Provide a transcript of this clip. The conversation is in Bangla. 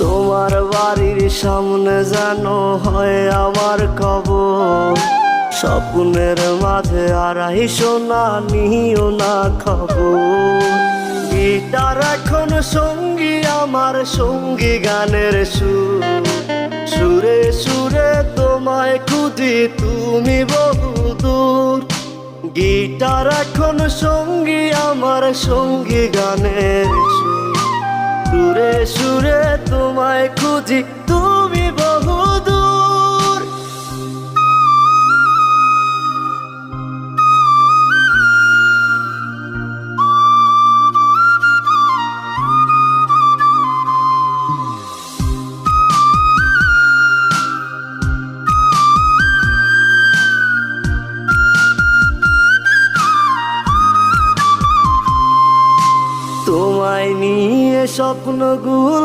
তোমার বাড়ির সামনে যেন হয় আমার কবর, স্বপ্নের মাঝে আড়াইশো না নিও না খবর। গিটার এখন সঙ্গী আমার, সঙ্গী গানের সুর, সুরে সুরে তোমায় খুঁজি তুমি বহুদূর। গিটার এখন সঙ্গী আমার, সঙ্গী গানের সুর, সুরে সুরে তোমায় খুঁজি তুমি বহুদূর। তোমায় নিয়ে স্বপ্নগুলো